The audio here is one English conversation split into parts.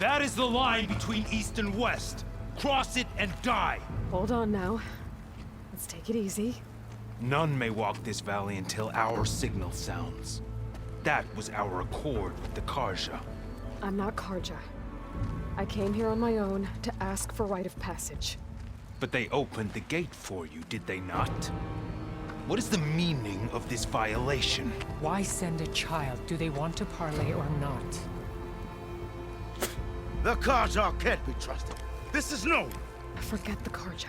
That is the line between East and West. Cross it and die. Hold on now. Let's take it easy. None may walk this valley until our signal sounds. That was our accord with the Karja. I'm not Karja. I came here on my own to ask for rite of passage. But they opened the gate for you, did they not? What is the meaning of this violation? Why send a child? Do they want to parley or not? The Karja can't be trusted. This is known. Forget the Karja.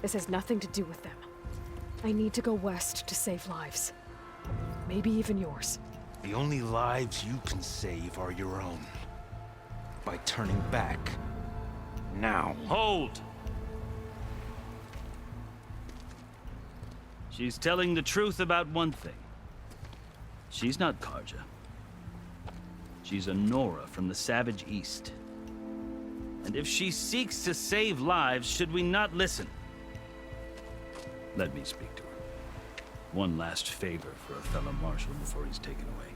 This has nothing to do with them. I need to go west to save lives. Maybe even yours. The only lives you can save are your own. By turning back. Now. Hold! She's telling the truth about one thing. She's not Karja. She's a Nora from the Savage East. And if she seeks to save lives, should we not listen? Let me speak to her. One last favor for a fellow marshal before he's taken away.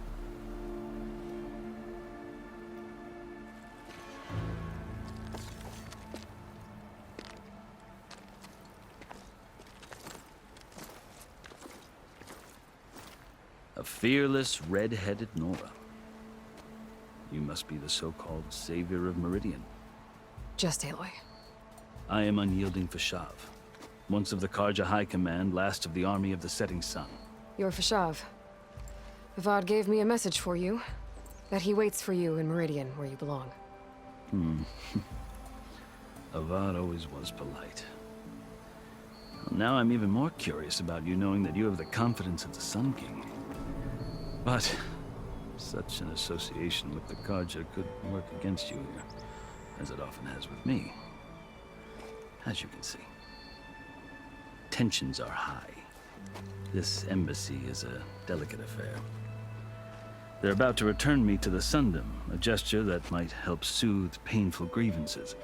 A fearless, red-headed Nora. You must be the so-called savior of Meridian. Just Aloy. I am unyielding Fashav. Once of the Karja High Command, last of the army of the setting sun. You're Fashav. Avad gave me a message for you. That he waits for you in Meridian, where you belong. Avad always was polite. Well, now I'm even more curious about you knowing that you have the confidence of the Sun King. But such an association with the Karja could work against you here, as it often has with me. As you can see. Tensions are high. This embassy is a delicate affair. They're about to return me to the Sundom, a gesture that might help soothe painful grievances.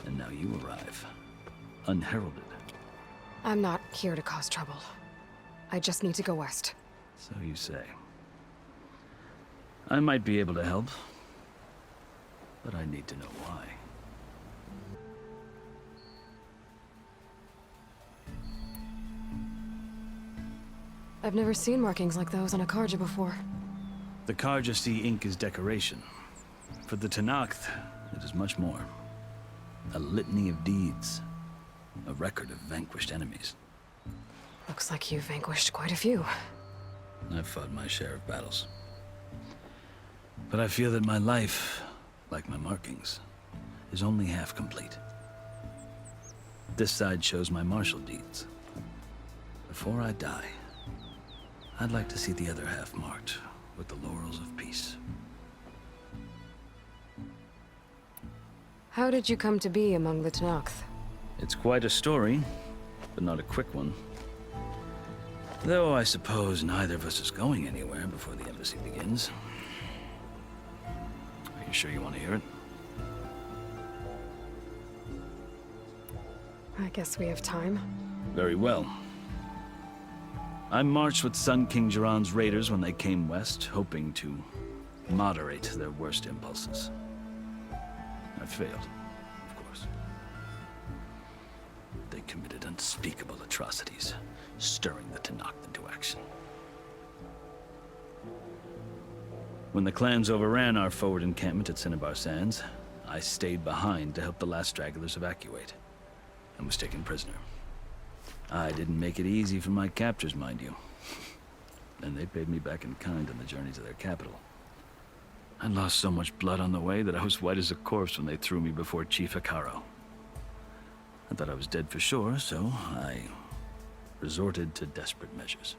And now you arrive, unheralded. I'm not here to cause trouble. I just need to go west. So you say. I might be able to help, but I need to know why. I've never seen markings like those on a Karja before. The Karja see ink as decoration. For the Tenakth, it is much more. A litany of deeds. A record of vanquished enemies. Looks like you've vanquished quite a few. I've fought my share of battles. But I feel that my life, like my markings, is only half complete. This side shows my martial deeds. Before I die, I'd like to see the other half marked with the laurels of peace. How did you come to be among the Tenakth? It's quite a story, but not a quick one. Though I suppose neither of us is going anywhere before the embassy begins. Are you sure you want to hear it? I guess we have time. Very well. I marched with Sun King Jiran's raiders when they came west, hoping to moderate their worst impulses. I failed, of course. They committed unspeakable atrocities, stirring the Tenakth into action. When the clans overran our forward encampment at Cinnabar Sands, I stayed behind to help the last stragglers evacuate, and was taken prisoner. I didn't make it easy for my captors, mind you. And they paid me back in kind on the journey to their capital. I lost so much blood on the way that I was white as a corpse when they threw me before Chief Hikaro. I thought I was dead for sure, so I resorted to desperate measures.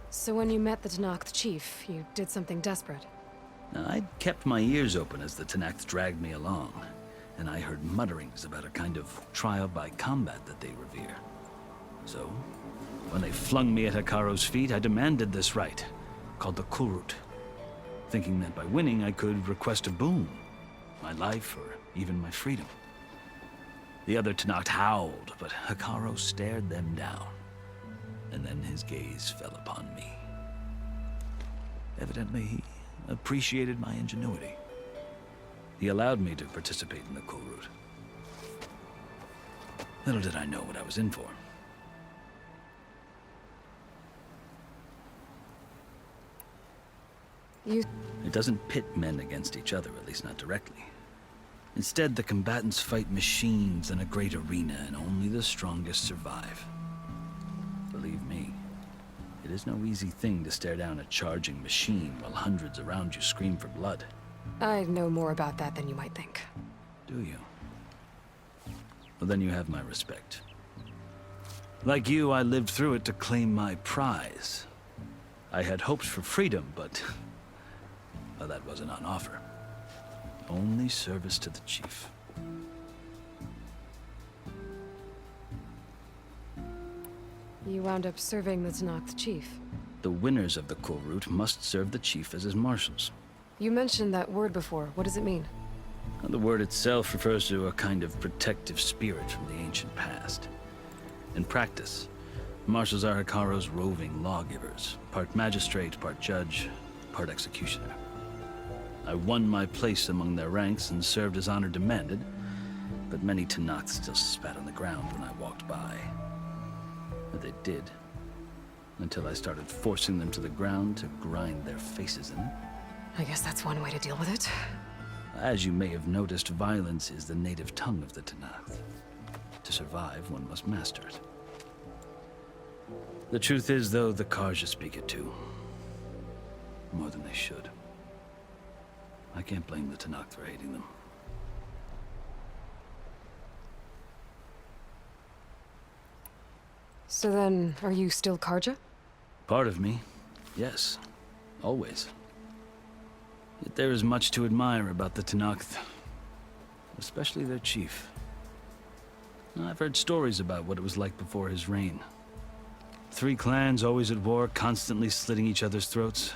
So when you met the Tenakth chief, you did something desperate? I'd kept my ears open as the Tenakth dragged me along, and I heard mutterings about a kind of trial by combat that they revere. So, when they flung me at Hikaro's feet, I demanded this rite, called the Kulrut, thinking that by winning I could request a boon, my life or even my freedom. The other Tenakth howled, but Hikaro stared them down, and then his gaze fell upon me. Evidently, he appreciated my ingenuity. He allowed me to participate in the cool route. Little did I know what I was in for. It doesn't pit men against each other, at least not directly. Instead, the combatants fight machines in a great arena, and only the strongest survive. Believe me, it is no easy thing to stare down a charging machine while hundreds around you scream for blood. I know more about that than you might think. Do you? Well, then you have my respect. Like you, I lived through it to claim my prize. I had hopes for freedom, but well, that wasn't on offer. Only service to the chief. You wound up serving the Tenakth chief. The winners of the cool route must serve the chief as his marshals. You mentioned that word before. What does it mean? The word itself refers to a kind of protective spirit from the ancient past. In practice, marshals are Hekarro's roving lawgivers, part magistrate, part judge, part executioner. I won my place among their ranks and served as honor demanded, but many Tenakth still spat on the ground when I walked by. But they did, until I started forcing them to the ground to grind their faces in it. I guess that's one way to deal with it. As you may have noticed, violence is the native tongue of the Tenakth. To survive, one must master it. The truth is, though, the Carja speak it too. More than they should. I can't blame the Tenakth for hating them. So then, are you still Carja? Part of me, yes. Always. Yet there is much to admire about the Tenakth. Especially their chief. I've heard stories about what it was like before his reign. 3 clans always at war, constantly slitting each other's throats.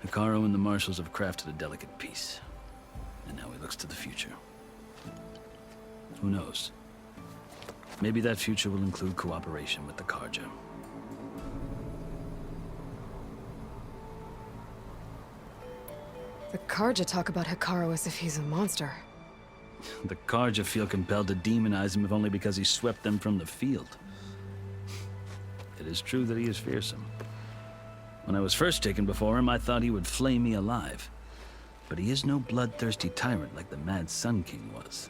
Hekarro and the marshals have crafted a delicate peace. And now he looks to the future. Who knows? Maybe that future will include cooperation with the Carja. The Carja talk about Hekarro as if he's a monster. The Carja feel compelled to demonize him if only because he swept them from the field. It is true that he is fearsome. When I was first taken before him, I thought he would flay me alive. But he is no bloodthirsty tyrant like the Mad Sun King was.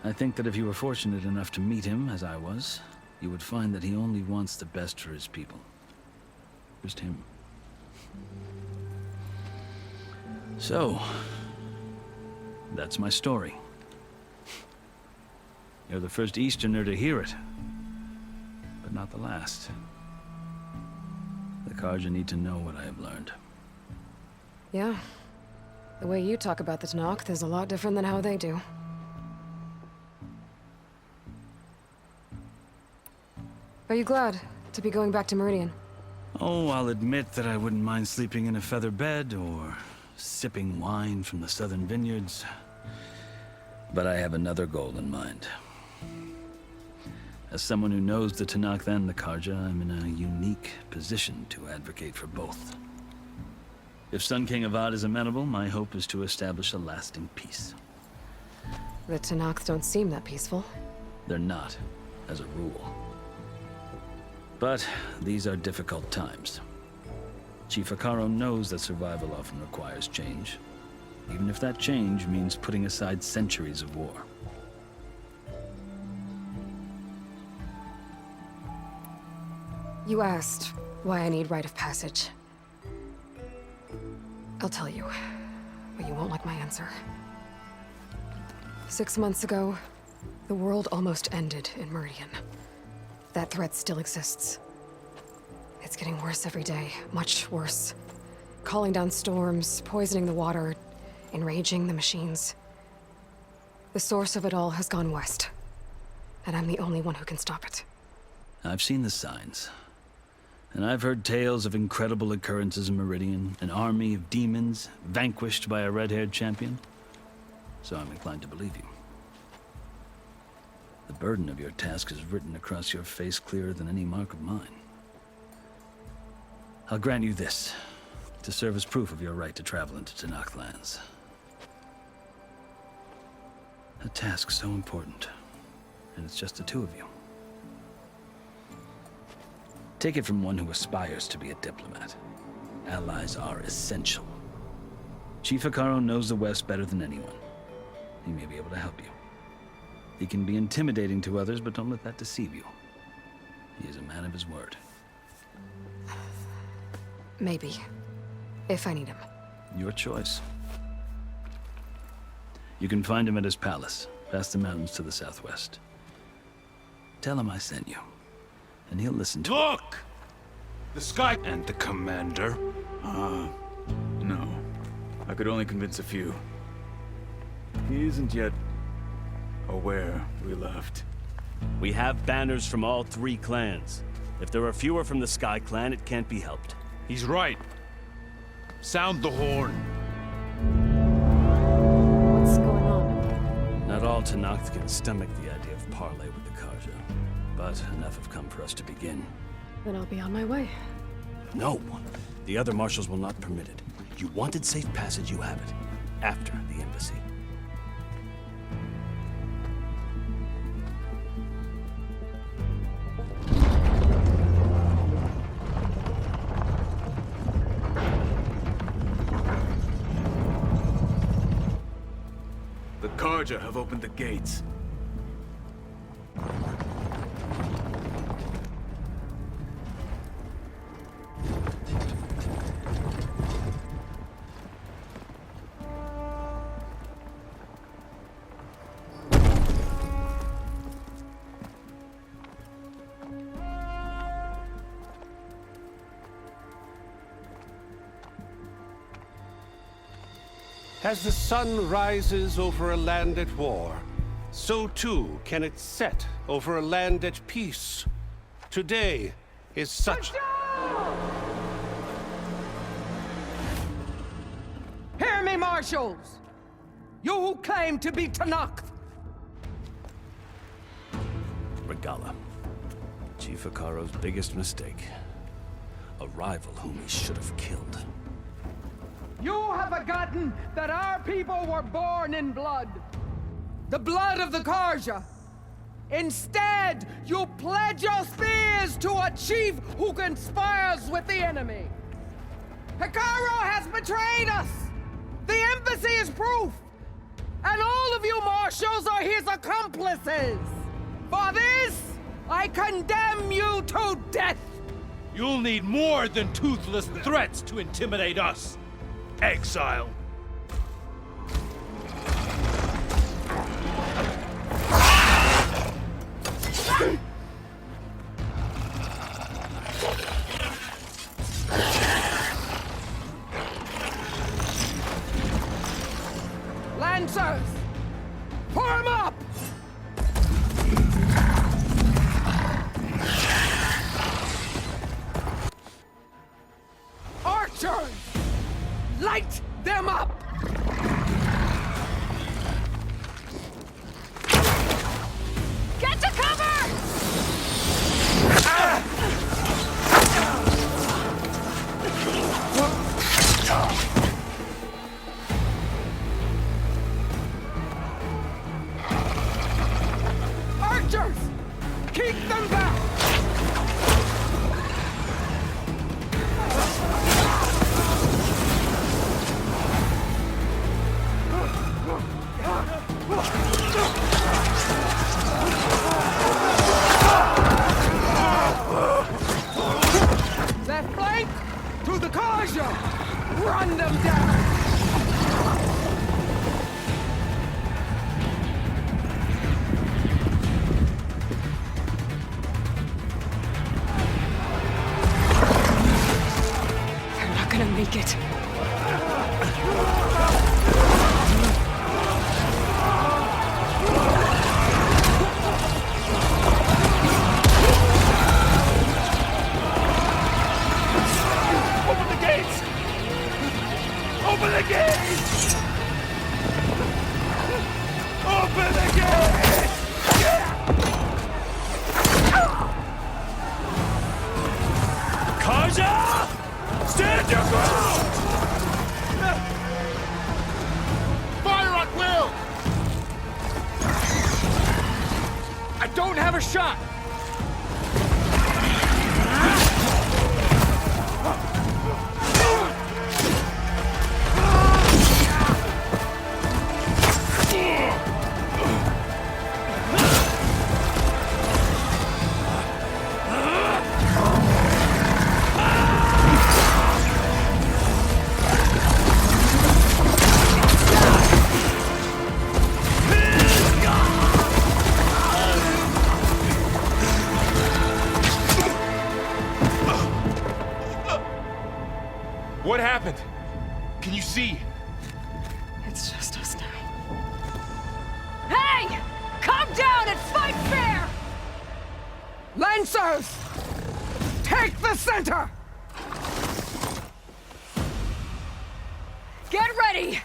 I think that if you were fortunate enough to meet him, as I was, you would find that he only wants the best for his people. Just him. So, that's my story. You're the first Easterner to hear it, but not the last. The Carja need to know what I have learned. Yeah. The way you talk about the Tenakth is a lot different than how they do. Are you glad to be going back to Meridian? Oh, I'll admit that I wouldn't mind sleeping in a feather bed or sipping wine from the southern vineyards. But I have another goal in mind. As someone who knows the Tenakth and the Carja, I'm in a unique position to advocate for both. If Sun King Avad is amenable, my hope is to establish a lasting peace. The Tenakth don't seem that peaceful. They're not, as a rule. But these are difficult times. Chief Hekarro knows that survival often requires change, even if that change means putting aside centuries of war. You asked why I need rite of passage. I'll tell you, but you won't like my answer. 6 months ago, the world almost ended in Meridian. That threat still exists. It's getting worse every day, much worse. Calling down storms, poisoning the water, enraging the machines. The source of it all has gone west, and I'm the only one who can stop it. I've seen the signs. And I've heard tales of incredible occurrences in Meridian, an army of demons vanquished by a red-haired champion. So I'm inclined to believe you. The burden of your task is written across your face clearer than any mark of mine. I'll grant you this, to serve as proof of your right to travel into Tanakh lands. A task so important, and it's just the two of you. Take it from one who aspires to be a diplomat. Allies are essential. Chief Hekarro knows the West better than anyone. He may be able to help you. He can be intimidating to others, but don't let that deceive you. He is a man of his word. Maybe. If I need him. Your choice. You can find him at his palace, past the mountains to the southwest. Tell him I sent you, and he'll listen to it. Look! The sky and the commander. No. I could only convince a few. He isn't yet aware we left. We have banners from all 3 clans. If there are fewer from the Sky Clan, it can't be helped. He's right. Sound the horn. What's going on? Not all Tanakh can stomach the idea of parley with the Karja, but enough have come for us to begin. Then I'll be on my way. No, the other marshals will not permit it. You wanted safe passage, you have it. After the embassy. The Karja have opened the gates. As the sun rises over a land at war, so too can it set over a land at peace. Today is such... Hear me, marshals! You who claim to be Tanakh! Regala. Chief Hekarro's biggest mistake. A rival whom he should have killed. You have forgotten that our people were born in blood. The blood of the Karja. Instead, you pledge your spears to a chief who conspires with the enemy. Hekarro has betrayed us! The embassy is proof! And all of you marshals are his accomplices! For this, I condemn you to death! You'll need more than toothless threats to intimidate us. Exile. Lancers! Form up! Archers! Light them up! Get to cover! Archers! Keep them back! Left flank to the Karja! Run them down! They're not gonna make it. Open the gates! Open the gates! Open the gates! Karja! Fire at will! I don't have a shot! What happened? Can you see? It's just us now. Hey! Calm down and fight fair! Lancers! Take the center! Get ready!